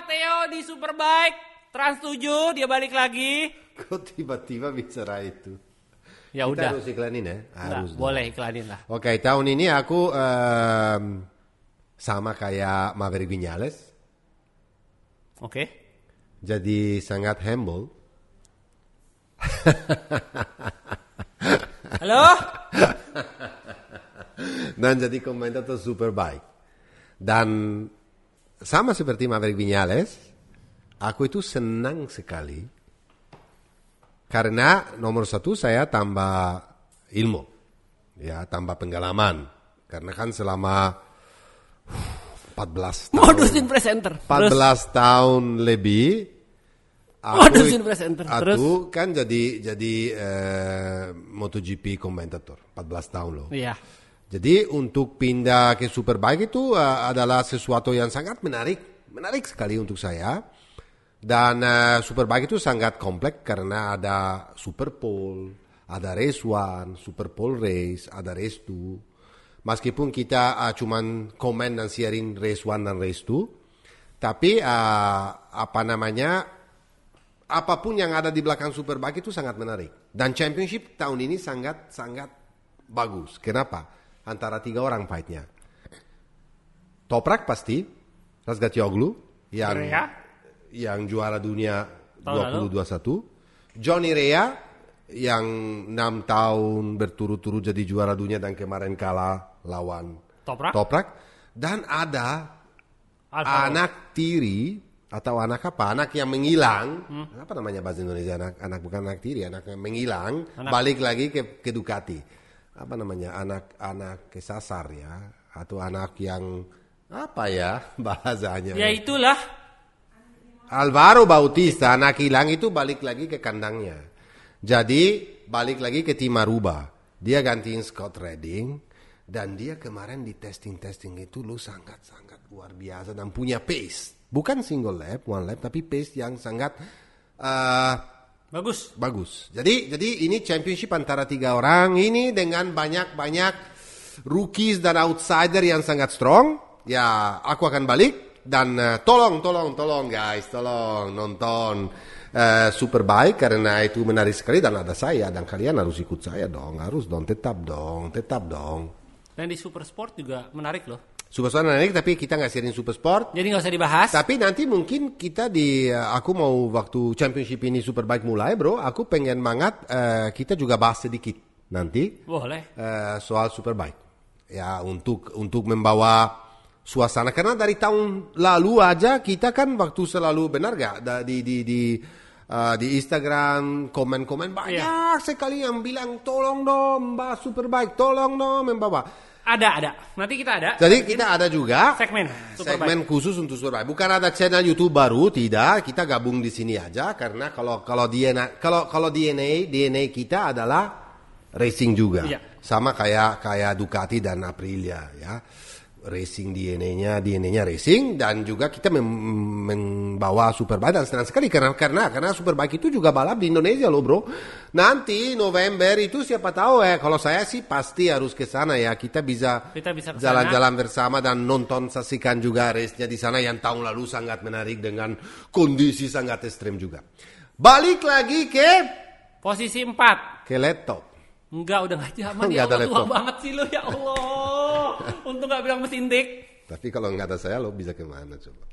Theo di Superbike Trans 7, dia balik lagi. Kok tiba-tiba bicara itu? Ya Kita udah. harus iklanin ya? Harus dong. Boleh iklanin lah. Oke, tahun ini aku sama kayak Maverick Viñales. Oke. Jadi sangat humble. Halo? Dan jadi komentator Superbike. Dan sama seperti Maverick Viñales, aku itu senang sekali. Karena nomor satu saya tambah ilmu. Ya, tambah pengalaman. Karena kan selama 14 tahun. Modusin presenter. 14 tahun lebih. Modusin presenter. Terus? Aku kan jadi MotoGP komentator 14 tahun loh. Iya. Jadi untuk pindah ke Superbike itu adalah sesuatu yang sangat menarik sekali untuk saya. Dan Superbike itu sangat kompleks karena ada Superpole, ada Race 1, Superpole Race, ada Race 2. Meskipun kita cuman komen dan sharing Race 1 dan Race 2, tapi apapun yang ada di belakang Superbike itu sangat menarik. Dan Championship tahun ini sangat bagus. Kenapa? Antara 3 orang fight-nya. Toprak pasti, Razgatlioglu yang juara dunia 2021. Johnny Rea yang 6 tahun berturut-turut jadi juara dunia dan kemarin kalah lawan Toprak. Dan ada anak tiri atau anak apa? Anak yang menghilang. Apa namanya bahasa Indonesia? Anak bukan anak tiri, anak yang menghilang. Balik lagi ke Ducati. Apa namanya? Anak kesasar ya, atau anak yang apa ya bahasanya? Ya itulah. Alvaro Bautista, anak hilang itu balik lagi ke kandangnya. Jadi balik lagi ke tim Aruba. Dia gantiin Scott Redding dan dia kemarin di testing itu lu sangat luar biasa dan punya pace. Bukan single lap, one lap, tapi pace yang sangat bagus. Jadi ini championship antara 3 orang ini dengan banyak rookies dan outsider yang sangat strong. Ya, aku akan balik dan tolong guys, tolong nonton Superbike karena itu menarik sekali dan ada saya dan kalian harus ikut saya dong, tetap dong. Dan di Super Sport juga menarik loh. Super Sport menarik tapi kita nggak sharing Super Sport. Jadi nggak usah dibahas. Tapi nanti mungkin kita aku mau waktu championship ini Superbike mulai bro, aku pengen banget kita juga bahas sedikit nanti. Boleh. Soal Superbike. Ya untuk membawa suasana karena dari tahun lalu aja kita kan waktu selalu benar gak di Instagram komen banyak sekali yang bilang tolong dong bahas Superbike, tolong dong membawa. Ada. Nanti kita ada. Jadi kita ada juga segmen khusus untuk Superbike. Bukan ada channel YouTube baru, tidak. Kita gabung di sini aja karena kalau DNA kita adalah racing juga. Iya. Sama kayak Ducati dan Aprilia ya. Racing DNA-nya racing dan juga kita membawa Superbike dan senang sekali karena Superbike itu juga balap di Indonesia loh bro. Nanti November itu siapa tahu kalau saya sih pasti harus ke sana ya. Kita bisa jalan-jalan bersama dan nonton saksikan juga race-nya di sana yang tahun lalu sangat menarik dengan kondisi sangat ekstrem juga. Balik lagi ke posisi 4. Ke laptop. Enggak, udah gak zaman ya Allah, tua banget sih lo ya Allah. Untung gak bilang mesin dik. Tapi kalau gak ada saya lo bisa kemana coba?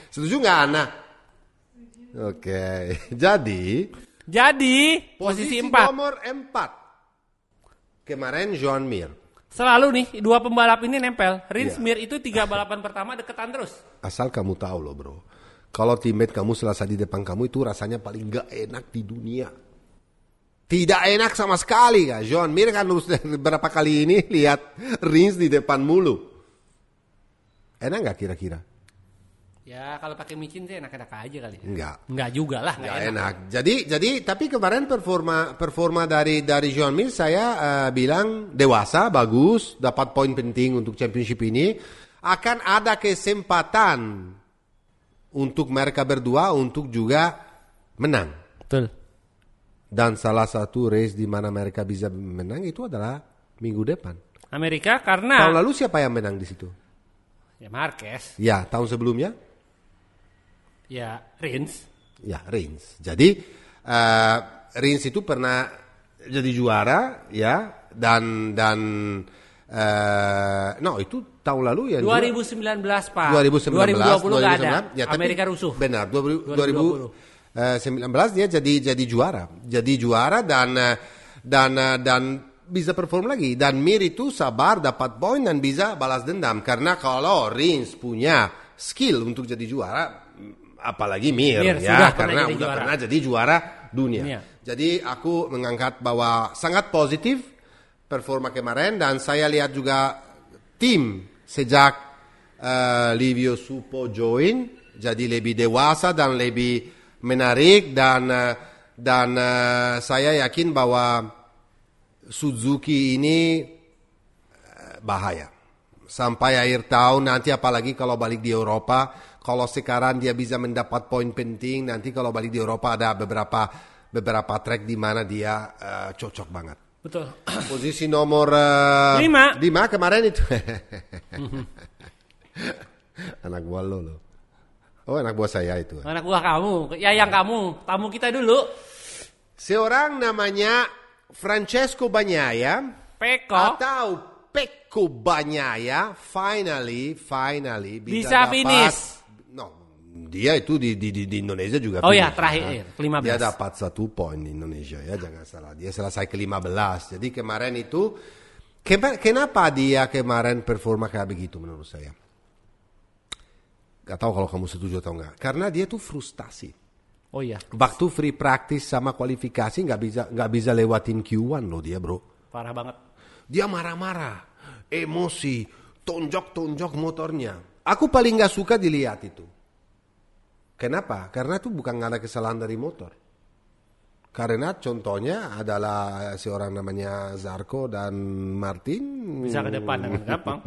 Setuju gak Ana? Oke, jadi posisi 4. Nomor 4. Kemarin Joan Mir. Selalu nih, 2 pembalap ini nempel. Rins Mir itu 3 balapan pertama deketan terus. Asal kamu tahu loh bro. Kalau teammate kamu selesai di depan kamu itu rasanya paling gak enak di dunia. Tidak enak sama sekali kan. Joan Mir kan beberapa kali ini lihat Rins di depan mulu. Enak gak kira-kira? Ya kalau pakai micin sih enak-enak aja kali. Enggak juga lah. Enggak enak. Jadi tapi kemarin performa dari Joan Mir saya bilang dewasa, bagus, dapat poin penting untuk championship ini. Akan ada kesempatan untuk mereka berdua untuk juga menang. Betul. Dan salah satu race di mana mereka bisa menang itu adalah minggu depan. Amerika karena tahun lalu siapa yang menang di situ? Ya Marquez. Ya, tahun sebelumnya? Ya Rins. Ya, Rins. Jadi Rins itu pernah jadi juara ya dan no itu tahun lalu ya 2019 Pak. 2019 2020 nggak ada. Ya, Amerika rusuh. Benar, 2019 dia jadi juara. Jadi juara dan bisa perform lagi. Dan Mir itu sabar dapat poin dan bisa balas dendam. Karena kalau Rins punya skill untuk jadi juara, apalagi Mir ya, karena udah pernah jadi juara dunia. Jadi aku mengangkat bahwa sangat positif performa kemarin dan saya lihat juga tim sejak Livio Suppo join jadi lebih dewasa dan lebih menarik dan saya yakin bahwa Suzuki ini bahaya sampai akhir tahun nanti, apalagi kalau balik di Eropa. Kalau sekarang dia bisa mendapat poin penting, nanti kalau balik di Eropa ada beberapa track di mana dia cocok banget. Betul. Posisi nomor 5 kemarin itu. Anak buah lo. Oh, anak buah saya itu. Anak buah kamu, yang kamu, tamu kita dulu. Seorang namanya Francesco Bagnaia. Peko. Atau Pecco Bagnaia finally bisa dapat, finish. No, dia itu di Indonesia juga. Oh ya, terakhir ke-15. Dia dapat 1 poin di Indonesia ya, jangan salah. Dia selesai ke-15. Jadi kemarin itu kenapa dia kemarin performa kayak begitu menurut saya? Gak tahu kalau kamu setuju atau enggak. Karena dia tuh frustasi. Oh iya. Waktu free practice sama kualifikasi nggak bisa lewatin Q1 loh dia, bro. Parah banget. Dia marah-marah, emosi, tonjok motornya. Aku paling nggak suka dilihat itu. Kenapa? Karena itu bukan ada kesalahan dari motor. Karena contohnya adalah seorang namanya Zarco dan Martin. Bisa ke depan dengan gampang.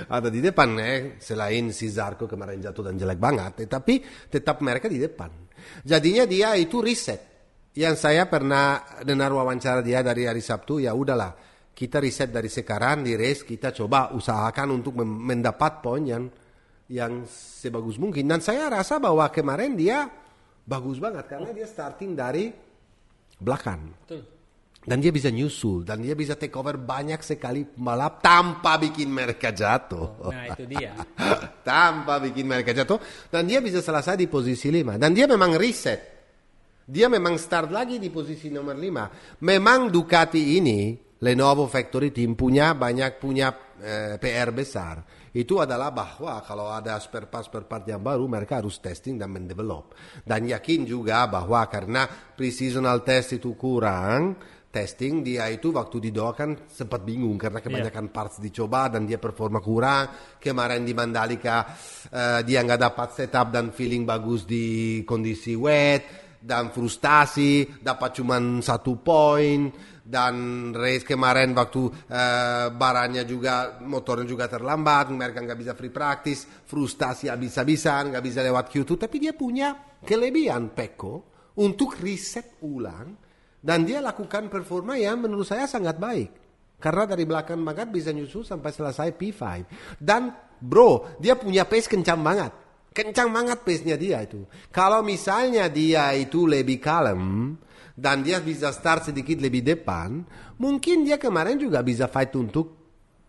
Ada di depan selain si Zarco kemarin jatuh dan jelek banget. Tapi tetap mereka di depan. Jadinya dia itu riset. Yang saya pernah dengar wawancara dia dari hari Sabtu, ya udahlah. Kita riset dari sekarang di race, kita coba usahakan untuk mendapat poin yang sebagus mungkin. Dan saya rasa bahwa kemarin dia bagus banget karena dia starting dari belakang. Betul. Dan dia bisa nyusul dan dia bisa take over banyak sekali pembalap tanpa bikin mereka jatuh. Nah, itu dia. Tanpa bikin mereka jatuh dan dia bisa selesai di posisi 5 dan dia memang reset. Dia memang start lagi di posisi nomor 5. Memang Ducati ini, Lenovo Factory Team punya PR besar. Itu adalah bahwa kalau ada spare part yang baru, mereka harus testing dan mendevelop. Dan yakin juga bahwa karena pre-seasonal test itu kurang, testing dia itu waktu didoakan sempat bingung karena kebanyakan parts dicoba dan dia performa kurang. Kemarin di Mandalika dia nggak dapat setup dan feeling bagus di kondisi wet. Dan frustasi, dapat cuma 1 poin. Dan race kemarin waktu barangnya juga, motornya juga terlambat, mereka nggak bisa free practice, frustasi habis-habisan, nggak bisa lewat Q2. Tapi dia punya kelebihan Pecco untuk reset ulang. Dan dia lakukan performa yang menurut saya sangat baik. Karena dari belakang banget bisa nyusul sampai selesai P5. Dan bro, dia punya pace kencang banget. Kencang banget pace-nya dia itu. Kalau misalnya dia itu lebih kalem dan dia bisa start sedikit lebih depan, mungkin dia kemarin juga bisa fight untuk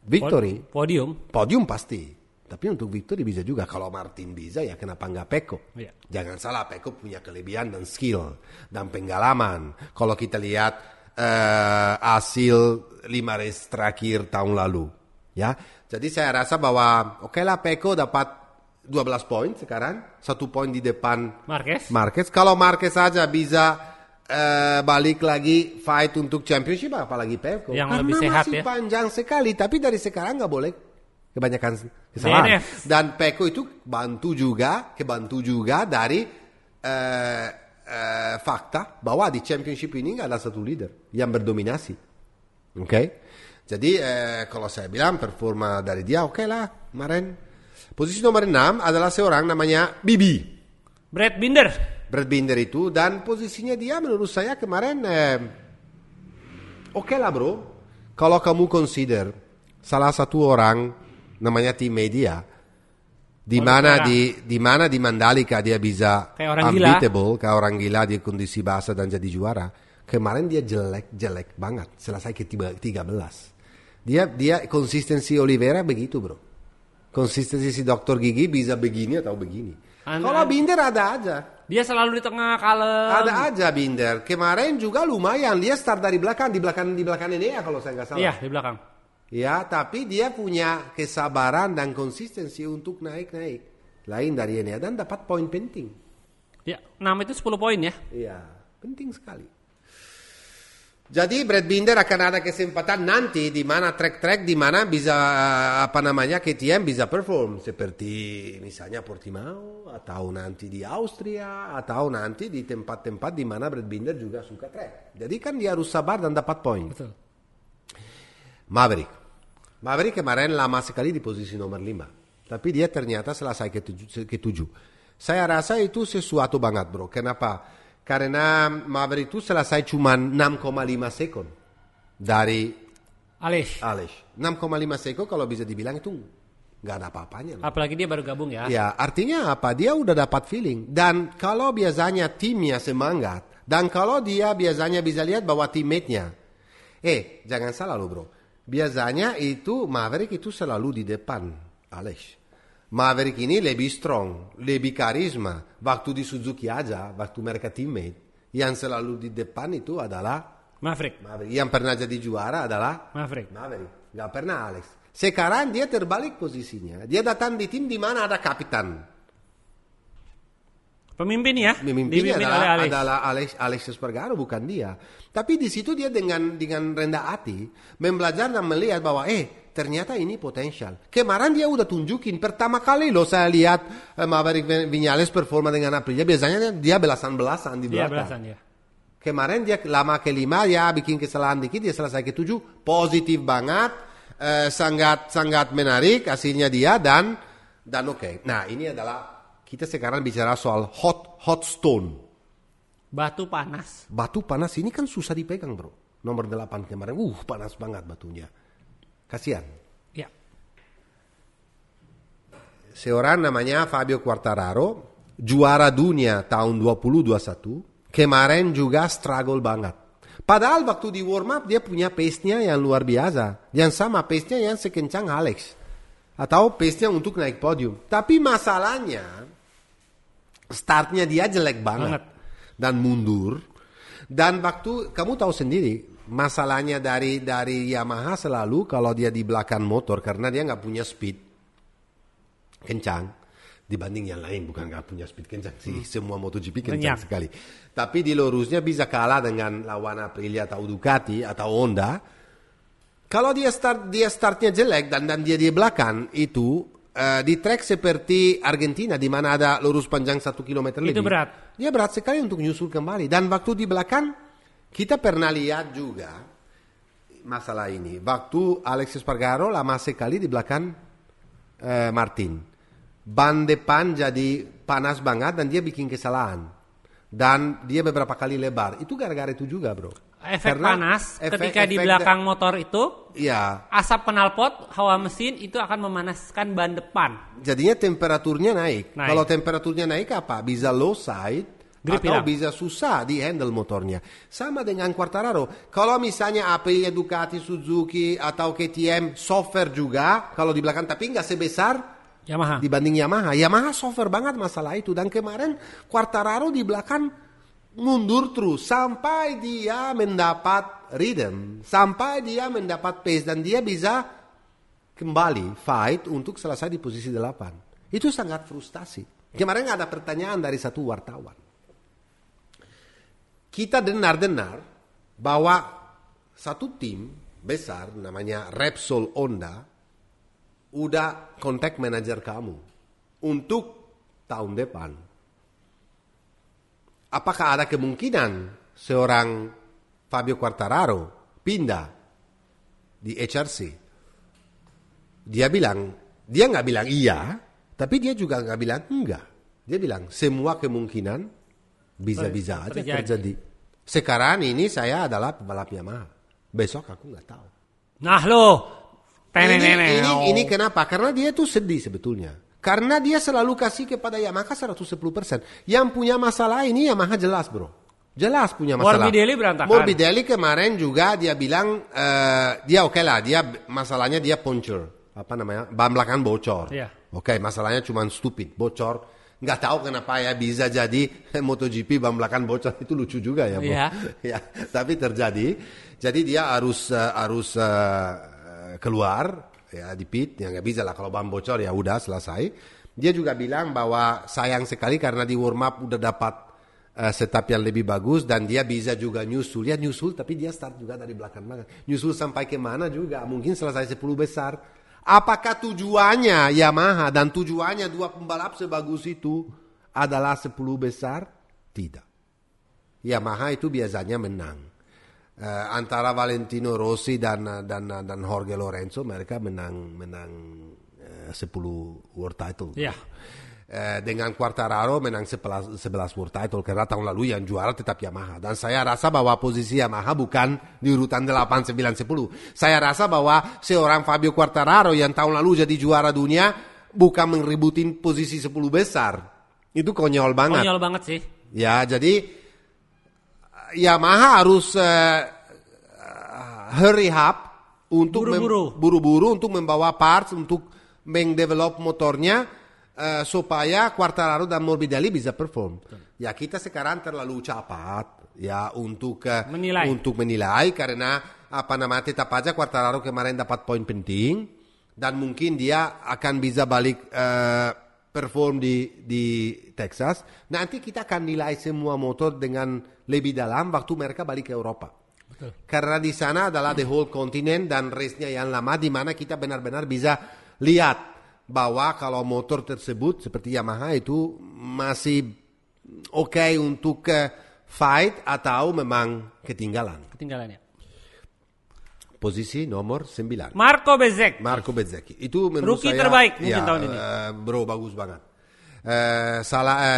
victory. Podium pasti. Tapi untuk victory bisa juga. Kalau Martin bisa ya kenapa nggak Pecco? Yeah. Jangan salah, Pecco punya kelebihan dan skill dan pengalaman. Kalau kita lihat hasil 5 race terakhir tahun lalu, ya. Jadi saya rasa bahwa oke lah Pecco dapat 12 poin sekarang, 1 poin di depan Marquez. Kalau Marquez saja bisa balik lagi fight untuk championship, apalagi Pecco. Yang karena lebih sehat masih ya. panjang sekali, tapi dari sekarang nggak boleh kebanyakan kesalahan. Dan Pecco itu kebantu juga dari fakta bahwa di championship ini nggak ada satu leader yang berdominasi. Oke? Jadi kalau saya bilang performa dari dia oke lah kemarin. Posisi nomor 6 adalah seorang namanya Bibi. Brad Binder itu, dan posisinya dia menurut saya kemarin oke lah bro. Kalau kamu consider salah satu orang namanya tim media. Di mana di Mandalika dia bisa kayak orang unbeatable, kayak orang gila di kondisi basah dan jadi juara. Kemarin dia jelek banget, selesai ke 13. Dia konsistensi Oliveira begitu, bro. Konsistensi si dokter gigi bisa begini atau begini. Kalau Binder ada aja. Dia selalu di tengah kalem. Ada aja Binder. Kemarin juga lumayan. Dia start dari belakang, di belakang Enea kalau saya nggak salah. Iya, di belakang. Ya, tapi dia punya kesabaran dan konsistensi untuk naik. Lain dari Enea dan dapat poin penting. Ya, 6 itu 10 poin ya. Iya, penting sekali. Jadi Brad Binder akan ada kesempatan nanti di mana track-track di mana bisa KTM bisa perform seperti misalnya Portimao atau nanti di Austria atau nanti di tempat-tempat di mana Brad Binder juga suka track. Jadi kan dia harus sabar dan dapat poin. Betul. Maverick kemarin lama sekali di posisi nomor 5. Tapi dia ternyata selesai ke 7. Saya rasa itu sesuatu banget, bro. Kenapa? Karena Maverick itu selesai cuma 6,5 sekon dari Aleix. 6,5 sekon kalau bisa dibilang itu nggak ada apa-apanya. Apalagi dia baru gabung ya. Ya, artinya apa? Dia udah dapat feeling. Dan kalau biasanya timnya semangat, dan kalau dia biasanya bisa lihat bahwa teammate-nya, jangan salah lo bro. Biasanya itu Maverick itu selalu di depan Aleix. Maverick ini lebih strong, lebih karisma. Waktu di Suzuki aja, waktu mereka teammate, yang selalu di depan itu adalah Maverick. Yang pernah jadi juara adalah Maverick. Gak pernah Alex. Sekarang dia terbalik posisinya. Dia datang di tim di mana ada kapitan. Pemimpin ya? Pemimpinnya adalah Alex Espargaro, bukan dia. Tapi di situ dia dengan rendah hati membelajar dan melihat bahwa ternyata ini potensial. Kemarin dia udah tunjukin pertama kali loh saya lihat Maverick Viñales performa dengan Aprilia. Biasanya dia belasan-belasan di belakang. Belasan ya. Kemarin dia lama ke-5 ya bikin kesalahan dikit, dia selesai ke-7. Positif banget, sangat menarik hasilnya dia dan oke. Nah ini adalah kita sekarang bicara soal hot stone. Batu panas. Batu panas ini kan susah dipegang bro. Nomor 8 kemarin, panas banget batunya. Kasihan. Ya. Seorang namanya Fabio Quartararo, juara dunia tahun 2021, kemarin juga struggle banget. Padahal waktu di warm up dia punya pace-nya yang luar biasa. Yang sama pace-nya yang sekencang Alex. Atau pace-nya untuk naik podium. Tapi masalahnya, startnya dia jelek banget. Dan mundur. Dan waktu, kamu tahu sendiri, masalahnya dari Yamaha selalu kalau dia di belakang motor karena dia nggak punya speed kencang dibanding yang lain, bukan nggak punya speed kencang sih, semua MotoGP kencang sekali. Tapi di lurusnya bisa kalah dengan lawan Aprilia atau Ducati atau Honda. Kalau dia startnya jelek dan dia di belakang itu di track seperti Argentina di mana ada lurus panjang 1 km lebih. Itu berat. Dia berat sekali untuk nyusul kembali dan waktu di belakang kita pernah lihat juga masalah ini. Waktu Alex Espargaro lama sekali di belakang Martin. Ban depan jadi panas banget dan dia bikin kesalahan. Dan dia beberapa kali lebar. Itu gara-gara itu juga bro. Efek panas ketika di belakang motor itu, ya. Asap knalpot, hawa mesin itu akan memanaskan ban depan. Jadinya temperaturnya naik. Kalau temperaturnya naik apa? Bisa low side. Grip atau bisa susah di handle motornya. Sama dengan Quartararo. Kalau misalnya Aprilia, Ducati, Suzuki atau KTM softer juga kalau di belakang tapi nggak sebesar Yamaha dibanding Yamaha. Yamaha softer banget masalah itu. Dan kemarin Quartararo di belakang mundur terus sampai dia mendapat rhythm, sampai dia mendapat pace dan dia bisa kembali fight untuk selesai di posisi 8. Itu sangat frustasi. Kemarin ada pertanyaan dari satu wartawan. Kita dengar bahwa satu tim besar namanya Repsol Honda udah kontak manajer kamu untuk tahun depan. Apakah ada kemungkinan seorang Fabio Quartararo pindah di HRC? Dia nggak bilang iya, tapi dia juga nggak bilang enggak. Dia bilang semua kemungkinan bisa aja terjadi. Sekarang ini saya adalah pebalap Yamaha. Besok aku nggak tahu. Nah loh, Ini kenapa? Karena dia tuh sedih sebetulnya. Karena dia selalu kasih kepada Yamaha 110%. Yang punya masalah ini Yamaha jelas bro. Jelas punya masalah. Morbidelli berantakan. Morbidelli kemarin juga dia bilang, dia oke lah, dia masalahnya dia puncture. Apa namanya? Ban belakang bocor. Iya. Oke, masalahnya cuma stupid, bocor. Nggak tahu kenapa ya bisa jadi MotoGP ban belakang bocor, itu lucu juga ya bro. Iya. Ya, tapi terjadi. Jadi dia harus keluar ya di pit, ya nggak bisa lah kalau ban bocor ya udah selesai. Dia juga bilang bahwa sayang sekali karena di warm up udah dapat setup yang lebih bagus dan dia bisa juga nyusul. Ya nyusul tapi dia start juga dari belakang. Nyusul sampai kemana juga, mungkin selesai 10 besar. Apakah tujuannya Yamaha dan tujuannya dua pembalap sebagus itu adalah 10 besar? Tidak. Yamaha itu biasanya menang. Antara Valentino Rossi dan Jorge Lorenzo mereka menang 10 world title. Yeah. Dengan Quartararo menang 11 world title karena tahun lalu yang juara tetap Yamaha. Dan saya rasa bahwa posisi Yamaha bukan di urutan 8, 9, 10. Saya rasa bahwa seorang Fabio Quartararo yang tahun lalu jadi juara dunia bukan meributin posisi 10 besar. Itu konyol banget. Konyol banget sih. Ya, jadi Yamaha harus hurry up untuk buru-buru untuk membawa parts untuk mendevelop motornya supaya Quartararo dan Morbidelli bisa perform. Ya kita sekarang terlalu cepat ya untuk menilai karena apa namanya tetap aja Quartararo kemarin dapat poin penting dan mungkin dia akan bisa balik perform di Texas. Nanti kita akan nilai semua motor dengan lebih dalam waktu mereka balik ke Eropa. Betul. Karena di sana adalah the whole continent dan race-nya yang lama di mana kita benar-benar bisa lihat bahwa kalau motor tersebut seperti Yamaha itu masih oke untuk fight atau memang ketinggalan. Ketinggalan ya. Posisi nomor 9. Marco Bezzecchi. Itu menurut rookie saya terbaik mungkin tahun ini. Bro bagus banget.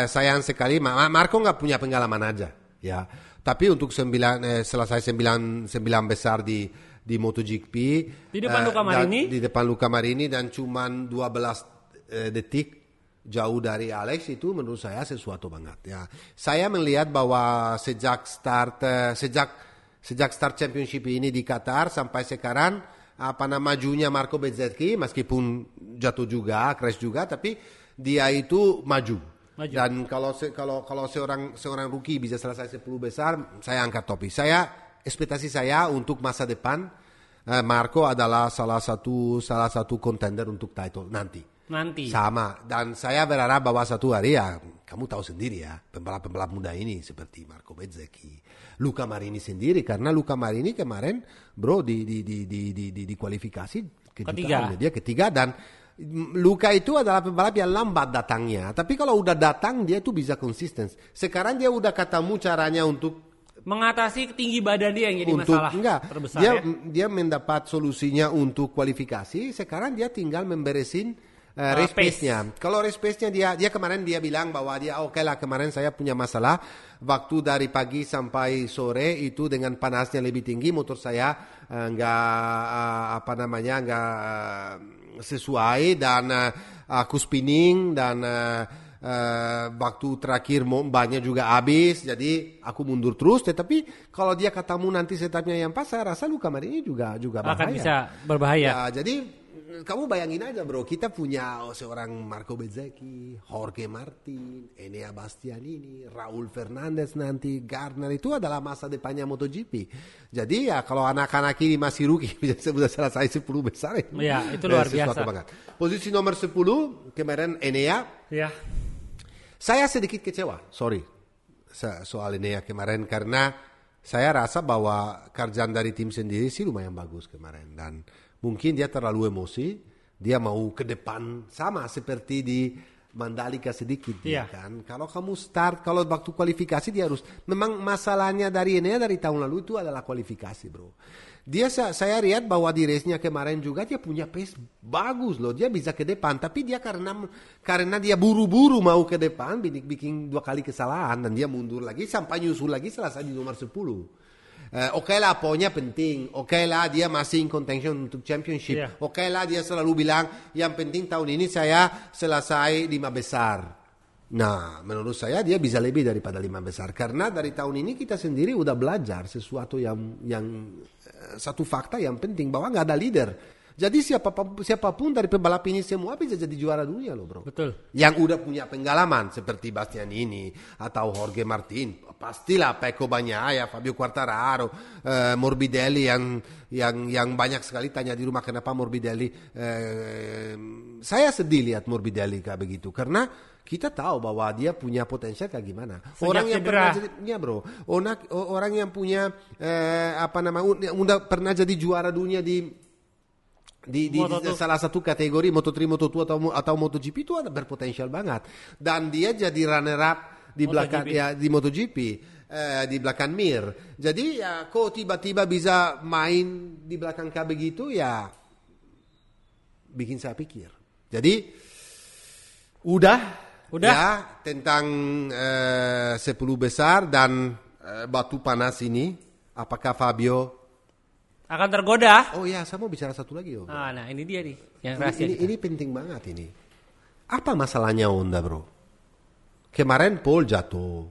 Sayang sekali Marco nggak punya pengalaman aja ya. Tapi untuk selesai 9 besar di MotoGP di depan Luca Marini dan cuman 12 detik jauh dari Alex itu menurut saya sesuatu banget ya. Saya melihat bahwa sejak start championship ini di Qatar sampai sekarang majunya Marco Bezzecchi meskipun jatuh juga, crash juga tapi dia itu maju. Dan kalau seorang rookie bisa selesai 10 besar, saya angkat topi. Ekspektasi saya untuk masa depan Marco adalah salah satu contender untuk title nanti. Sama. Dan saya berharap bahwa satu hari ya kamu tahu sendiri ya pembalap muda ini seperti Marco Bezzecchi, Luca Marini sendiri karena Luca Marini kemarin bro di kualifikasi ketiga. Dia ketiga dan Luca itu adalah pembalap yang lambat datangnya. Tapi kalau udah datang dia itu bisa konsisten. Sekarang dia udah ketemu caranya untuk mengatasi tinggi badan dia yang jadi masalah terbesar. Dia mendapat solusinya untuk kualifikasi. Sekarang dia tinggal memberesin race pace-nya. Kalau race pace-nya dia kemarin dia bilang bahwa dia oke lah kemarin saya punya masalah waktu dari pagi sampai sore itu dengan panasnya lebih tinggi motor saya nggak sesuai dan aku spinning dan waktu terakhir banyak juga habis jadi aku mundur terus tetapi kalau dia ketemu nanti setupnya yang pas saya rasa Luca Marini juga bahaya. Akan bisa berbahaya. Ya, jadi kamu bayangin aja bro kita punya seorang Marco Bezzecchi, Jorge Martin, Enea Bastianini, Raul Fernandez nanti, Gardner itu adalah masa depannya MotoGP. Jadi ya kalau anak-anak ini masih rookie bisa selesai 10 besar ya, itu luar biasa banget. Posisi nomor 10 kemarin Enea. Ya. Saya sedikit kecewa, sorry soal Enea kemarin karena saya rasa bahwa kerjaan dari tim sendiri sih lumayan bagus kemarin dan mungkin dia terlalu emosi, dia mau ke depan sama seperti di Mandalika sedikit dia kan. Kalau kamu start, kalau waktu kualifikasi dia harus. Memang masalahnya dari Enea dari tahun lalu itu adalah kualifikasi bro. Dia saya lihat bahwa di race-nya kemarin juga dia punya pace bagus loh. Dia bisa ke depan, tapi dia karena dia buru-buru mau ke depan, bikin 2 kali kesalahan dan dia mundur lagi sampai nyusul lagi selesai di nomor 10. Oke lah poinnya penting, oke lah dia masih in contention untuk championship, oke lah dia selalu bilang yang penting tahun ini saya selesai 5 besar. Nah, menurut saya dia bisa lebih daripada 5 besar karena dari tahun ini kita sendiri udah belajar sesuatu yang satu fakta yang penting bahwa nggak ada leader. Jadi siapapun dari pembalap ini semua bisa jadi juara dunia loh bro. Betul. Yang udah punya pengalaman seperti Bastianini atau Jorge Martin, pastilah Pecco Bagnaia, Fabio Quartararo, Morbidelli yang banyak sekali tanya di rumah kenapa Morbidelli. Saya sedih lihat Morbidelli kayak begitu karena kita tahu bahwa dia punya potensial kayak gimana. Orang yang pernah jadi, ya bro, orang yang punya udah pernah jadi juara dunia di salah satu kategori Moto3, Moto2 atau MotoGP itu ada berpotensial banget dan dia jadi runner up di belakang ya di MotoGP di belakang Mir. Jadi ya kok tiba-tiba bisa main di belakang kayak begitu ya bikin saya pikir. Jadi udah ya tentang 10 besar dan batu panas ini apakah Fabio akan tergoda? Oh ya, saya mau bicara satu lagi. Nah ini dia nih yang rahasia. Ini penting banget ini. Apa masalahnya Honda bro? Kemarin Paul jatuh.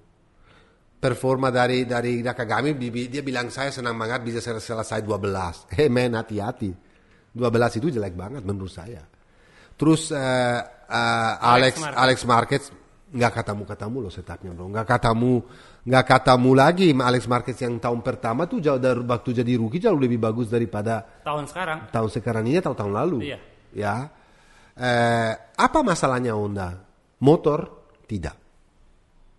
Performa dari Nakagami dia bilang saya senang banget bisa selesai 12. Men hati-hati. 12 itu jelek banget menurut saya. Terus Alex Marquez nggak ketemu loh setupnya bro. Nggak ketemu lagi Alex Marquez yang tahun pertama tuh jauh dari waktu jadi rookie jauh lebih bagus daripada tahun sekarang ini atau tahun lalu. Iya. Ya. Apa masalahnya Honda? Motor tidak.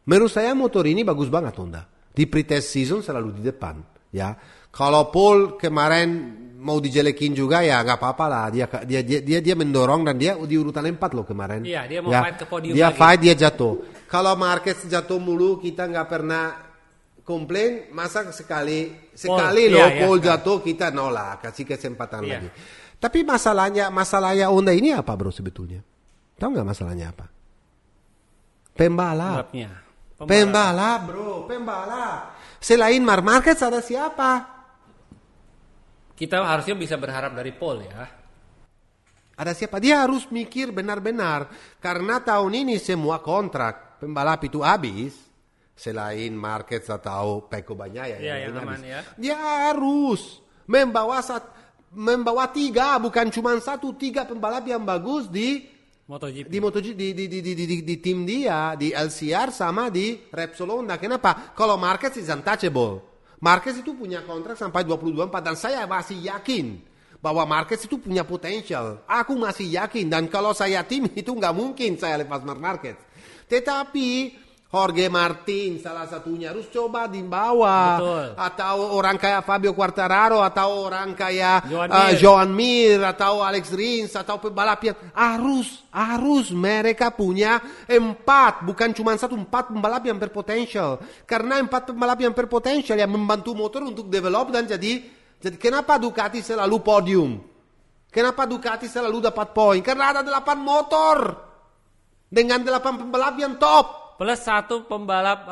Menurut saya motor ini bagus banget Honda. Di pre-test season selalu di depan. Ya. Kalau Paul kemarin mau dijelekin juga ya nggak apa-apa lah. Dia mendorong dan dia di urutan 4 loh kemarin. Iya dia mau fight ke podium dia lagi. Fight dia jatuh. Kalau Marquez jatuh mulu kita nggak pernah komplain. Masa sekali Paul jatuh kita nolak kasih kesempatan lagi. Tapi masalahnya Honda ini apa bro sebetulnya? Tahu nggak masalahnya apa? Pembalap bro. Selain Marquez ada siapa? Kita harusnya bisa berharap dari Paul ya. Ada siapa? Dia harus mikir benar-benar. Karena tahun ini semua kontrak pembalap itu habis. Selain Marquez atau Pecco Bagnaia yang aman ya. Dia harus membawa 3, bukan cuma 3 pembalap yang bagus di MotoGP. Di tim dia, di LCR sama di Repsol Honda. Kenapa? Kalau Marquez is untouchable. Marquez itu punya kontrak sampai 2024 dan saya masih yakin bahwa Marquez itu punya potensial. Aku masih yakin dan kalau saya tim itu nggak mungkin saya lepas Marquez. Tetapi Jorge Martin salah satunya harus coba dibawa. Betul. Atau orang kayak Fabio Quartararo atau orang kayak Joan Mir atau Alex Rins atau pembalap yang harus mereka punya 4 bukan cuma 4 pembalap yang berpotensial. Karena 4 pembalap yang berpotensial yang membantu motor untuk develop dan jadi kenapa Ducati selalu podium? Kenapa Ducati selalu dapat poin? Karena ada 8 motor dengan 8 pembalap yang top. Plus 1 pembalap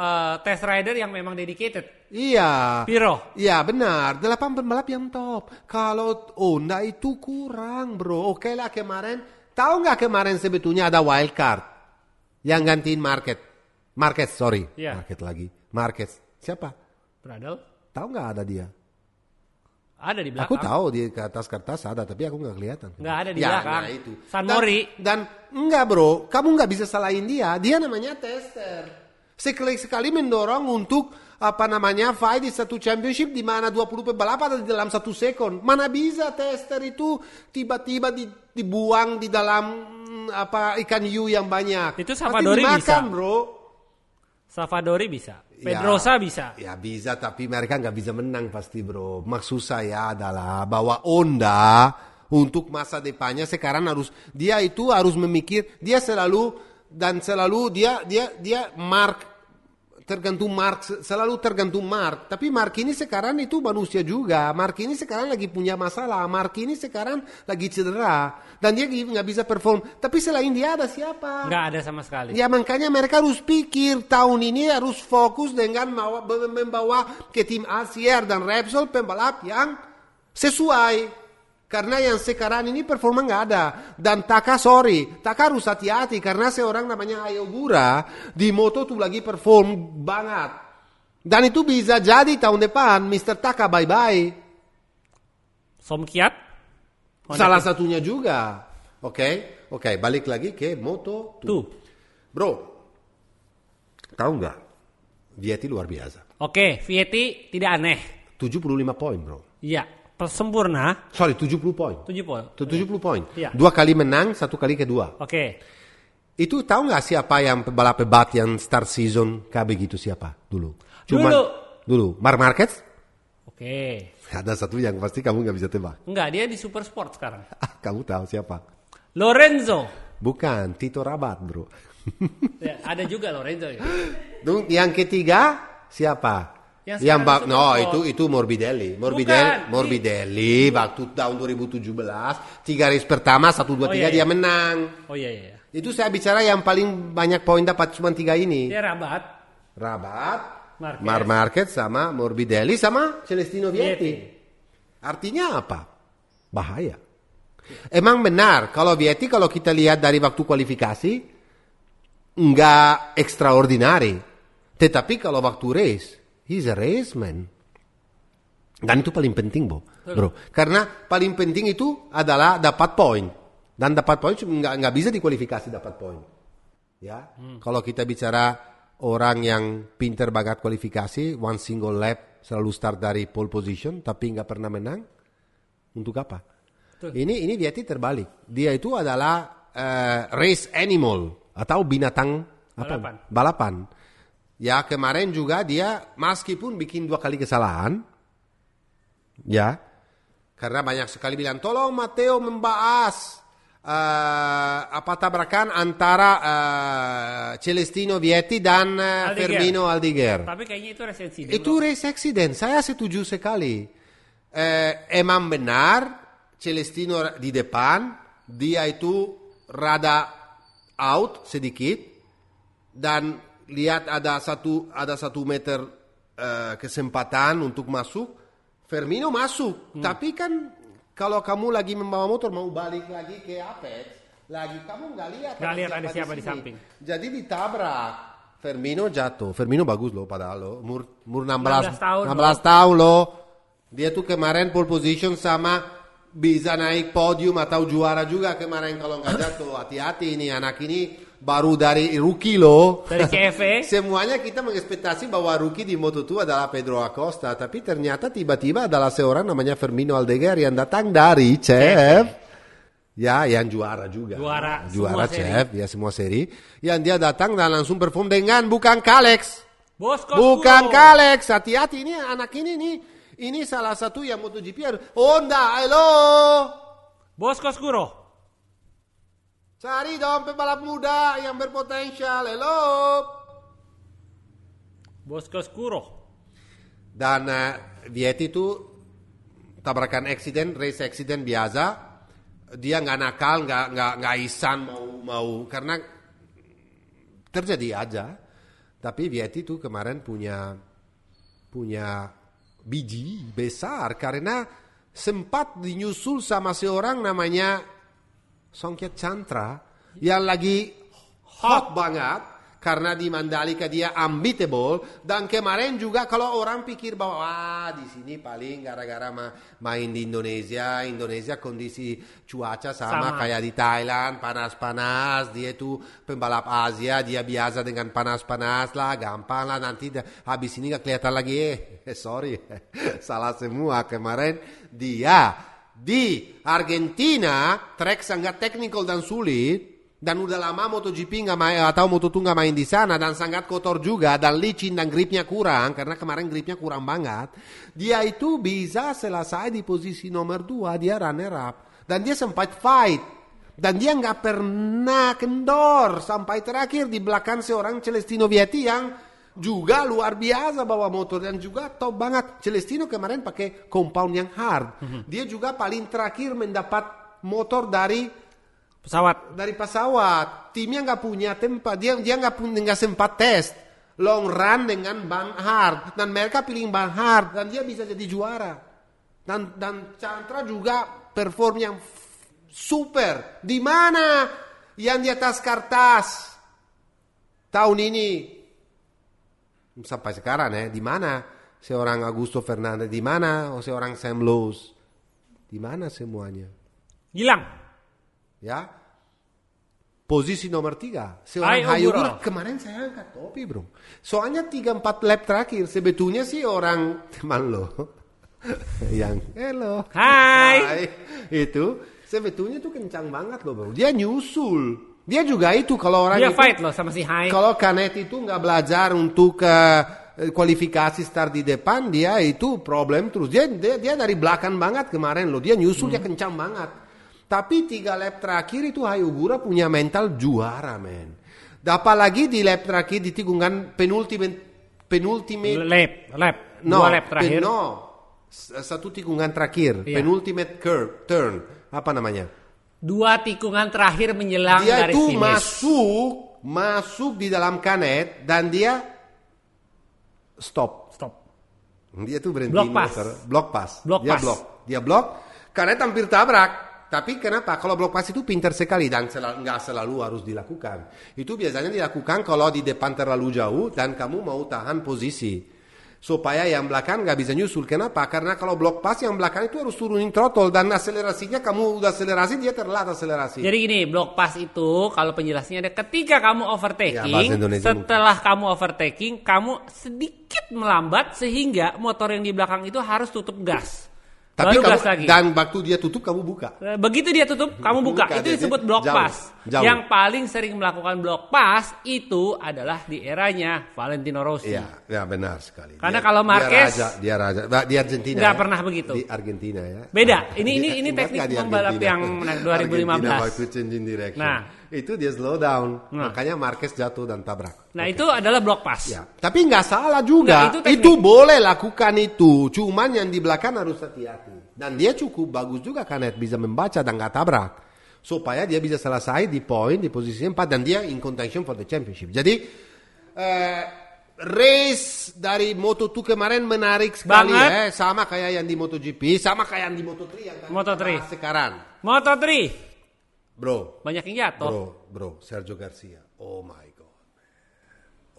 test rider yang memang dedicated. Iya. Piro. Iya benar. 8 pembalap yang top. Kalau Honda itu kurang bro. Oke lah kemarin. Tahu nggak kemarin sebetulnya ada wild card. Yang gantiin Marquez sorry. Yeah. Marquez. Siapa? Pradal. Tahu nggak ada dia? Ada di belakang. Aku tahu di atas kertas ada, tapi aku nggak kelihatan. Nggak ada di belakang. Nah itu. San Mori. Dan enggak bro, kamu nggak bisa salahin dia. Dia namanya tester. Sekali mendorong untuk fight di satu championship di mana 20 pembalap ada di dalam 1 second. Mana bisa tester itu tiba-tiba dibuang di dalam ikan hiu yang banyak. Itu Savadori bisa. Bro. Savadori bisa. Pedrosa bisa. Ya bisa, tapi mereka nggak bisa menang pasti bro. Maksud saya adalah bahwa Honda untuk masa depannya sekarang harus memikir dia selalu dia mark tergantung Mark, selalu tergantung Mark. Tapi Mark ini sekarang itu manusia juga. Mark ini sekarang lagi punya masalah. Mark ini sekarang lagi cedera dan dia nggak bisa perform. Tapi selain dia ada siapa? Nggak ada sama sekali. Ya makanya mereka harus pikir tahun ini harus fokus dengan membawa ke tim ACR dan Repsol pembalap yang sesuai. Karena yang sekarang ini performa nggak ada. Dan Taka harus hati-hati. Karena seorang namanya Ayogura di moto tuh lagi perform banget. Dan itu bisa jadi tahun depan Mr. Taka bye-bye. Somkiat? Salah satunya juga. Oke, balik lagi ke Moto2. Bro, tahu nggak? Vietti luar biasa. Oke, Vietti tidak aneh. 75 poin, bro. Iya. Sempurna. Sorry, 70 poin. 70 poin. Iya. 2 kali menang, 1 kali kedua. Oke. Itu tahu nggak siapa yang pembalap hebat yang start season kayak begitu siapa dulu? Dulu. Marc Marquez? Oke. Ada satu yang pasti kamu nggak bisa tebak. Enggak, dia di Super Sport sekarang. Kamu tahu siapa? Lorenzo. Bukan, Tito Rabat, bro. Ya, ada juga Lorenzo. Ya. Yang ketiga siapa? Itu Morbidelli. Morbidelli waktu tahun 2017 3 race pertama 1 2 3 dia menang. Oh iya. Itu saya bicara yang paling banyak poin dapat cuma 3 ini. Dia Rabat, Marc Marquez sama Morbidelli sama Celestino Vietti. Artinya apa? Bahaya. Emang benar kalau Vietti kalau kita lihat dari waktu kualifikasi enggak extraordinary. Tetapi kalau waktu race he's a race man. Dan itu paling penting, bro. Karena paling penting itu adalah dapat poin. Dan dapat poin nggak bisa dikualifikasi dapat poin. Ya, kalau kita bicara orang yang pinter banget kualifikasi, one single lap selalu start dari pole position, tapi nggak pernah menang. Untuk apa? Ini Vietti terbalik. Dia itu adalah race animal atau binatang balapan. Ya kemarin juga dia meskipun bikin 2 kali kesalahan, ya karena banyak sekali bilang tolong Matteo membahas tabrakan antara Celestino Vietti dan Fermino Aldiger. Tapi kayaknya itu race accident. Itu race accident, saya setuju sekali. Emang benar Celestino di depan, dia itu rada out sedikit dan lihat ada satu meter kesempatan untuk masuk. Fermino masuk, tapi kan kalau kamu lagi membawa motor mau balik lagi ke Apex, kamu nggak lihat ada siapa di samping. Jadi ditabrak. Fermino jatuh. Fermino bagus loh padahal loh. Umur 16 tahun loh. Dia tuh kemarin pole position sama bisa naik podium atau juara juga kemarin kalau nggak jatuh. Hati-hati ini anak ini baru dari rookie loh. Dari CFE. Semuanya kita mengekspektasi bahwa rookie di Moto2 adalah Pedro Acosta, tapi ternyata tiba-tiba adalah seorang namanya Fermino Aldeguer yang datang dari CF. Ya, yang juara juga. Juara CF, ya semua seri. Yang dia datang dan langsung perform dengan bukan Kalex. Bukan Kalex. Hati-hati ini anak ini nih. Ini salah satu yang MotoGP. Honda, halo. Bosco Scuro. Cari dong pembalap muda yang berpotensial. Halo. Bosco Scuro. Dan Vietti itu tabrakan race accident biasa. Dia nggak nakal, nggak isan mau karena terjadi aja. Tapi Vietti itu kemarin punya biji besar karena sempat dinyusul sama seorang namanya Songket Chantra yang lagi hot banget karena di Mandalika dia unbeatable dan kemarin juga kalau orang pikir bahwa di sini paling gara-gara main di Indonesia kondisi cuaca sama kayak di Thailand panas-panas, dia itu pembalap Asia, dia biasa dengan panas-panas lah, gampang lah nanti habis ini gak kelihatan lagi sorry salah semua. Kemarin dia di Argentina track sangat teknikal dan sulit. Dan udah lama MotoGP nggak main atau Moto2 nggak main di sana dan sangat kotor juga dan licin dan gripnya kurang karena kemarin gripnya kurang banget. Dia itu bisa selesai di posisi nomor 2, dia runner up dan dia sempat fight dan dia nggak pernah kendor sampai terakhir di belakang seorang Celestino Vietti yang juga luar biasa bawa motor dan juga top banget. Celestino kemarin pakai compound yang hard. Dia juga paling terakhir mendapat motor dari pesawat. Timnya nggak punya tempat, dia nggak sempat tes long run dengan ban hard, dan mereka pilih ban hard dan dia bisa jadi juara. Dan Chantra juga perform yang super. Di mana yang di atas kertas tahun ini sampai sekarang di mana seorang Augusto Fernandez, di mana seorang Sam Lowe's, di mana semuanya hilang. Ya, posisi nomor 3 seorang Hayugura kemarin saya angkat topi bro, soalnya 3-4 lap terakhir sebetulnya sih orang teman lo yang hello hai itu sebetulnya tuh kencang banget loh bro, dia nyusul. Dia juga itu kalau orang dia itu, fight loh sama si Hai. Kalau Canet itu nggak belajar untuk kualifikasi start di depan, dia itu problem terus. Dia dari belakang banget kemarin loh, dia nyusul dia kencang banget. Tapi 3 lap terakhir itu Hayugura punya mental juara men. Apalagi di lap terakhir di tikungan penultimate lap 2 lap terakhir. Satu tikungan terakhir, penultimate curve turn, apa namanya? 2 tikungan terakhir menjelang dia dari itu finish. masuk di dalam Canet dan dia stop. Dia tuh berhenti block pass. Dia blok. Canet hampir tabrak. Tapi kenapa? Kalau block pass itu pintar sekali dan nggak selalu harus dilakukan. Itu biasanya dilakukan kalau di depan terlalu jauh dan kamu mau tahan posisi. Supaya yang belakang nggak bisa nyusul. Kenapa? Karena kalau block pass yang belakang itu harus turunin throttle dan akselerasinya kamu udah akselerasi dia terlambat akselerasi. Jadi gini, block pass itu kalau penjelasannya ada ketika kamu overtaking, setelah kamu overtaking, kamu sedikit melambat sehingga motor yang di belakang itu harus tutup gas. Tapi baru gas lagi. Dan waktu dia tutup kamu buka. Begitu dia tutup, kamu buka. Itu disebut block pass. Yang paling sering melakukan block pass itu adalah di eranya Valentino Rossi. Iya, benar sekali. Karena kalau Marquez dia raja di Argentina. Nggak pernah begitu. Di Argentina ya. Beda. Ini teknik pembalap yang 2015. Waktu changing direction. Nah, itu dia slow down. Makanya Marquez jatuh dan tabrak. Nah, itu adalah block pass. Ya. Tapi nggak salah juga. Itu boleh lakukan itu. Cuman yang di belakang harus hati-hati. Dan dia cukup bagus juga Canet bisa membaca dan nggak tabrak. Supaya dia bisa selesai di poin di posisi 4 dan dia in contention for the championship. Jadi race dari Moto2 kemarin menarik sekali sama kayak yang di MotoGP, sama kayak yang di Moto3 yang Moto3 sekarang. Moto3. Bro. Banyak yang jatuh. Bro, Sergio Garcia. Oh my god.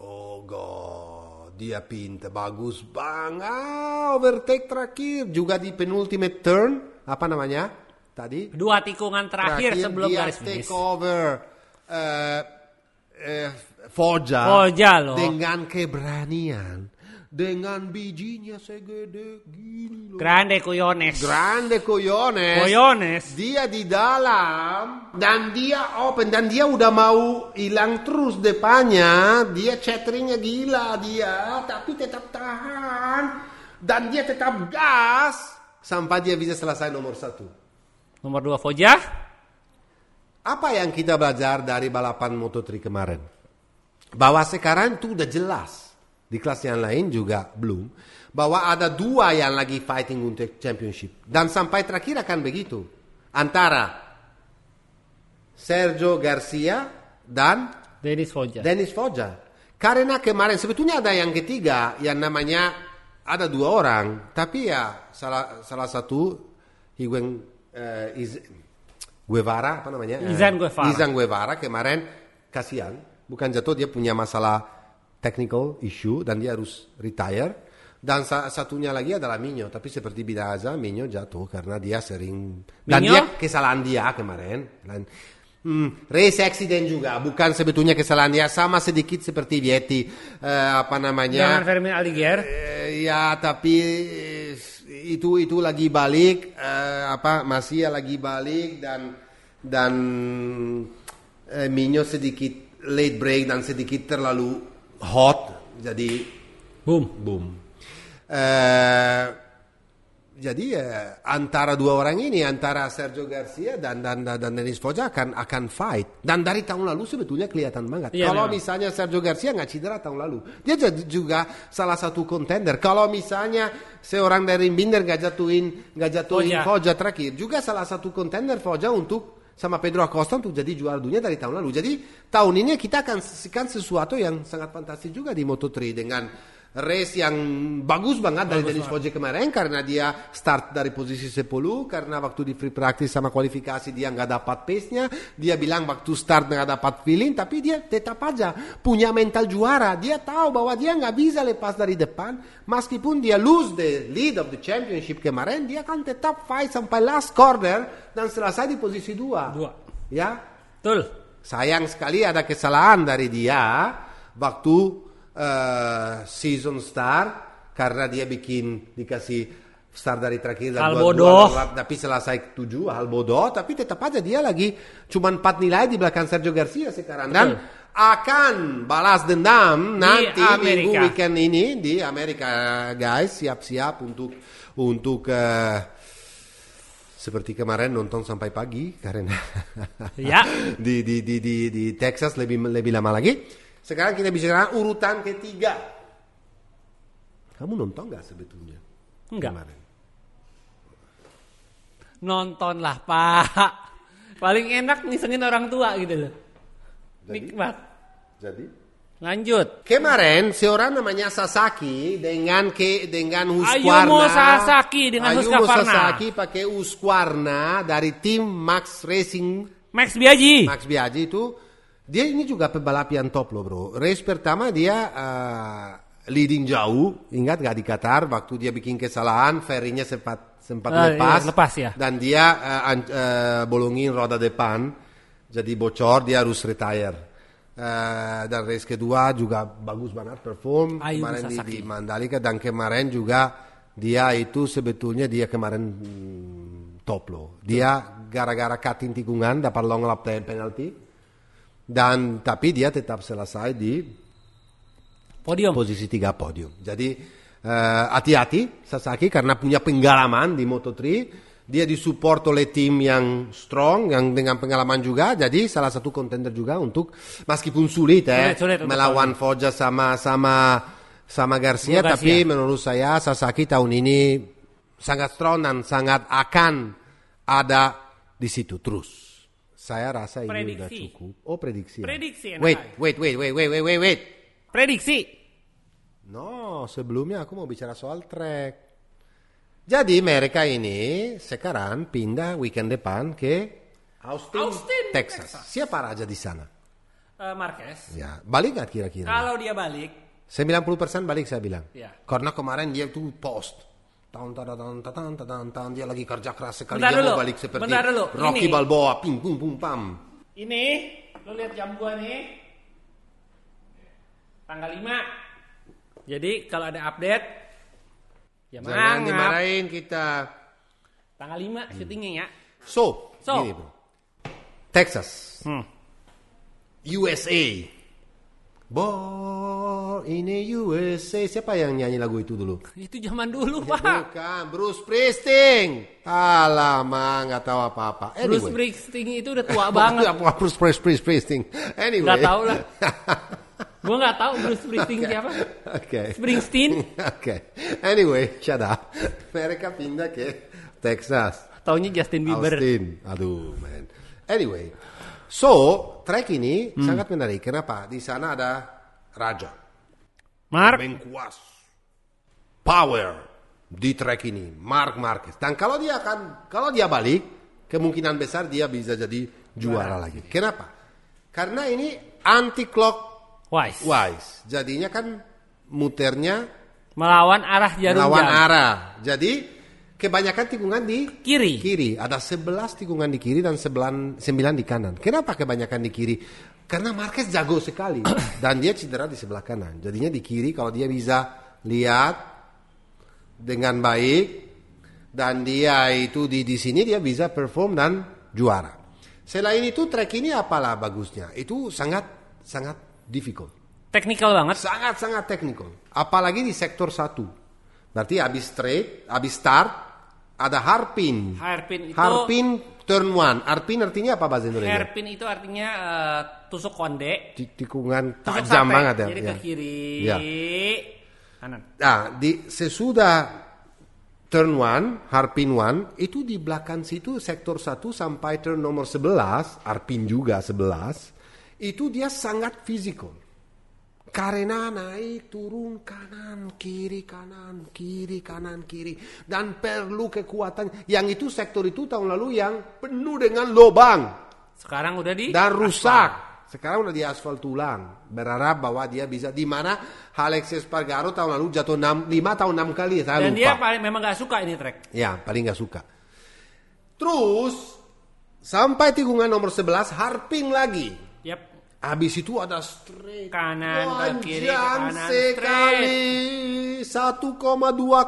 Oh god, dia pinta bagus banget. Overtake terakhir juga di penultimate turn, apa namanya? Tadi 2 tikungan terakhir sebelum garis finish. Take over Foggia loh. dengan keberanian, dengan bijinya segede gini loh. Grande coyones. Dia di dalam dan dia open dan dia udah mau hilang terus depannya. Dia chattering-nya gila dia, tapi tetap tahan dan dia tetap gas sampai dia bisa selesai nomor 1. Nomor 2 Foggia. Apa yang kita belajar dari balapan Moto3 kemarin? Bahwa sekarang itu udah jelas. Di kelas yang lain juga belum. Bahwa ada 2 yang lagi fighting untuk championship. Dan sampai terakhir akan begitu. Antara Sergio Garcia dan Dennis Foggia. Karena kemarin sebetulnya ada yang ketiga yang namanya ada 2 orang. Tapi ya salah satu Guevara apa namanya? Izan Guevara kemarin kasihan, bukan jatuh, dia punya masalah technical issue dan dia harus retire. Dan satunya lagi adalah Migno, tapi seperti biasa Migno jatuh karena dia sering dan dia kesalahan dia kemarin. Race accident juga, bukan sebetulnya kesalahan dia, sama sedikit seperti Vietti apa namanya? Jangan Fermin Aldiger. Ya, tapi itu lagi balik masih lagi balik dan Migno sedikit late break dan sedikit terlalu hot jadi boom. antara dua orang ini, antara Sergio Garcia dan Denis Foggia akan fight. Dan dari tahun lalu sebetulnya kelihatan banget. Kalau misalnya Sergio Garcia nggak cedera tahun lalu, dia juga salah satu contender. Kalau misalnya seorang dari Binder nggak jatuhin Foggia terakhir, juga salah satu contender Foggia untuk sama Pedro Acosta untuk jadi juara dunia dari tahun lalu. Jadi tahun ini kita akan saksikan sesuatu yang sangat fantastis juga di Moto3 dengan race yang bagus banget dari Denis Foggia kemarin, karena dia start dari posisi 10, karena waktu di free practice sama kualifikasi dia nggak dapat pace-nya, dia bilang waktu start nggak dapat feeling, tapi dia tetap aja punya mental juara. Dia tahu bahwa dia nggak bisa lepas dari depan, meskipun dia lose the lead of the championship kemarin, dia akan tetap fight sampai last corner dan selesai di posisi 2. Ya, betul. Sayang sekali ada kesalahan dari dia waktu season start, karena dia dikasih start dari terakhir dan bodoh, tapi selesai 7 hal bodoh, tapi tetap aja dia lagi cuma 4 nilai di belakang Sergio Garcia sekarang. Dan akan balas dendam nanti minggu weekend ini di Amerika, guys. Siap-siap untuk seperti kemarin nonton sampai pagi karena di Texas lebih lama lagi. Sekarang kita bicara urutan ketiga. Kamu nonton nggak sebetulnya? Enggak. Kemarin? Nonton lah, Pak. Paling enak ngisengin orang tua gitu loh. Nikmat. Jadi? Lanjut. Kemarin seorang namanya Sasaki dengan Husqvarna. Ayumu Sasaki pakai Husqvarna dari tim Max Racing. Max Biaggi itu. Dia ini juga pembalap yang top loh, bro. Race pertama dia leading jauh. Ingat gak di Qatar waktu dia bikin kesalahan, fairingnya sempat lepas ya. Dan dia bolongin roda depan, jadi bocor, dia harus retire. Dan race kedua juga bagus banget perform kemarin di Mandalika, dan kemarin juga dia itu sebetulnya dia kemarin top loh. Dia gara-gara cutting tikungan dapat long lap penalty. Dan tapi dia tetap selesai di podium, posisi 3 podium. Jadi hati-hati Sasaki karena punya pengalaman di Moto3. Dia disupport oleh tim yang strong, yang dengan pengalaman juga. Jadi salah satu contender juga untuk, meskipun sulit melawan Foggia sama Garcia, tapi menurut saya Sasaki tahun ini sangat strong dan sangat akan ada di situ terus. Saya rasa ini udah cukup. Oh, prediksi. Prediksi. Wait. Prediksi. No, sebelumnya aku mau bicara soal track. Jadi mereka ini sekarang pindah weekend depan ke Austin, Texas. Siapa raja di sana? Marquez. Ya, balik nggak kira-kira? Kalau dia balik, 90% balik saya bilang. Ya. Karena kemarin dia tuh post. Tahun dia lagi kerja keras sekali. Dia mau balik seperti Rocky Balboa, ping pum pum pam. Ini lo lihat jam gua nih, tanggal 5. Jadi kalau ada update ya jangan dimarahin kita. Tanggal 5 syutingnya ya. So gini bro, Texas, USA. Ini USA. Siapa yang nyanyi lagu itu dulu? Itu zaman dulu, Pak. Bukan, Bruce Springsteen. Alamak, nggak tahu apa-apa. Anyway. Bruce Springsteen itu udah tua banget. Bruce Springsteen. Anyway. Nggak tahu lah. Gue nggak tahu Bruce Springsteen siapa. Okay. Springsteen. Okay. Anyway, shut up. Mereka pindah ke Texas. Taunya Justin Bieber. Aduh, man. Anyway. So, track ini sangat menarik. Kenapa? Di sana ada raja. Kuas. Power di track ini, Marc Marquez. Dan kalau dia balik, kemungkinan besar dia bisa jadi juara lagi. Kenapa? Karena ini anti clockwise. Jadinya kan muternya melawan arah jarum jam. Jadi kebanyakan tikungan di kiri. Ada 11 tikungan di kiri dan 9 di kanan. Kenapa kebanyakan di kiri? Karena Marquez jago sekali dan dia cedera di sebelah kanan. Jadinya di kiri kalau dia bisa lihat dengan baik dan dia itu di sini dia bisa perform dan juara. Selain itu track ini apalah bagusnya? Itu sangat difficult. Teknikal banget. Sangat technical. Apalagi di sektor 1. Berarti habis start ada hairpin. Hairpin turn 1. Hairpin artinya apa bahasa Indonesia? Hairpin itu artinya tusuk konde. Tikungan tajam banget ya. Jadi ke kiri, kanan. Nah, sesudah turn 1, hairpin 1, itu di belakang situ sektor 1 sampai turn nomor 11, hairpin juga 11, itu dia sangat fisikal. Karena naik turun kanan kiri dan perlu kekuatan. Yang itu sektor itu tahun lalu yang penuh dengan lubang. Sekarang udah dan rusak. Sekarang udah di aspal tulang. Berharap bahwa dia bisa, di mana Alex Espargaro tahun lalu jatuh 5 tahun 6 kali. Saya dan lupa. Dia memang gak suka ini track. Ya, paling gak suka. Terus sampai tikungan nomor 11 hairpin lagi. Yap. Habis itu ada straight kanan ke kiri, kanan sekali 1,2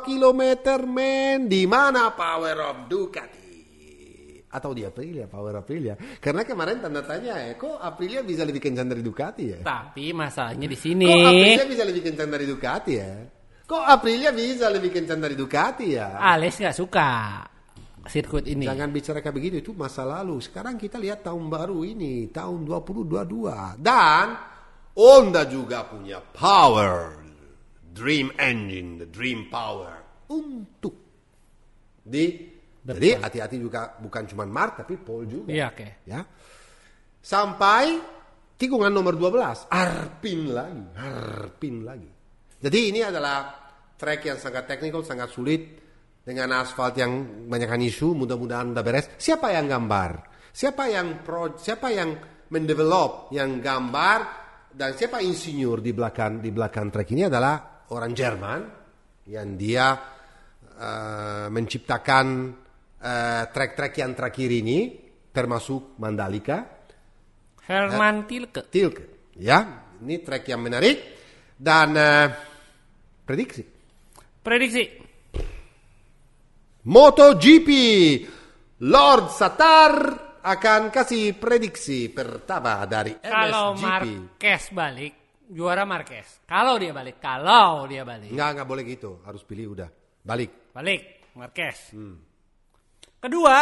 kilometer men. Di mana power of Ducati? Atau di Aprilia, power Aprilia. Karena kemarin tanda tanya kok Aprilia bisa lebih kencang dari Ducati ya? Tapi masalahnya di sini. Kok Aprilia bisa lebih kencang dari Ducati ya? Kok Aprilia bisa lebih kencang dari Ducati ya? Alex gak suka sirkuit ini. Jangan bicara kayak begitu, itu masa lalu. Sekarang kita lihat tahun baru ini, tahun 2022. Dan Honda juga punya power, dream engine, the dream power untuk jadi hati-hati juga, bukan cuma Mark tapi Paul juga. Iya, oke. Ya. Sampai tikungan nomor 12, hairpin lagi. Jadi ini adalah track yang sangat teknikal, sangat sulit. Dengan asfalt yang banyakkan isu, mudah-mudahan udah beres. Siapa yang gambar? Siapa yang mendevelop, yang gambar, dan siapa insinyur di belakang trek ini adalah orang Jerman yang dia menciptakan trek-trek yang terakhir ini, termasuk Mandalika. Herman Tilke. Ya, ini trek yang menarik dan prediksi. MotoGP, Lord Satar akan kasih prediksi pertama dari MSGP. Kalau Marquez balik, juara Marquez. Kalau dia balik. Nggak boleh gitu, harus pilih udah. Balik, Marquez. Kedua,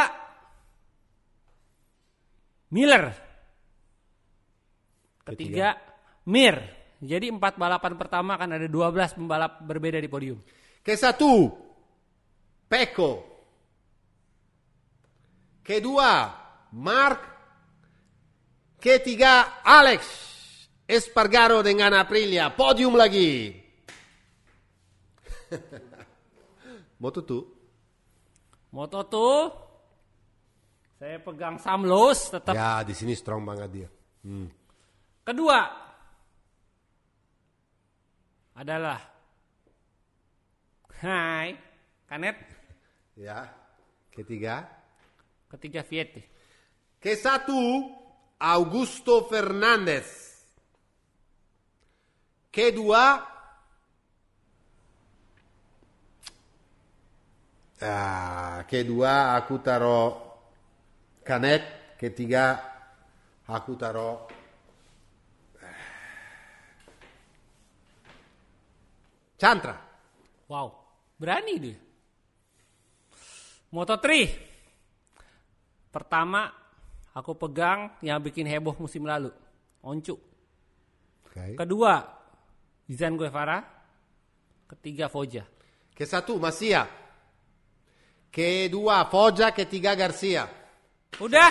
Miller. Ketiga, Mir. Jadi 4 balapan pertama akan ada 12 pembalap berbeda di podium. Ke-1 Pecco, kedua Mark, ketiga Alex Espargaro dengan Aprilia, podium lagi. Moto2, saya pegang Sam Lowe's tetap. Ya, di sini strong banget dia. Kedua adalah Canet. Ya, ketiga Vietti. Ke-1 Augusto Fernandez. Kedua aku taruh Canet, ketiga aku taruh Chantra. Wow, berani dia. Moto3. Pertama, aku pegang yang bikin heboh musim lalu, Oncu. Okay. Kedua, Izan Guevara. Ketiga, Foggia. Ke-1 Masia. Kedua Foggia, ketiga Garcia. Udah.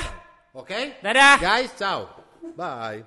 Oke? Dadah. Guys, ciao. Bye.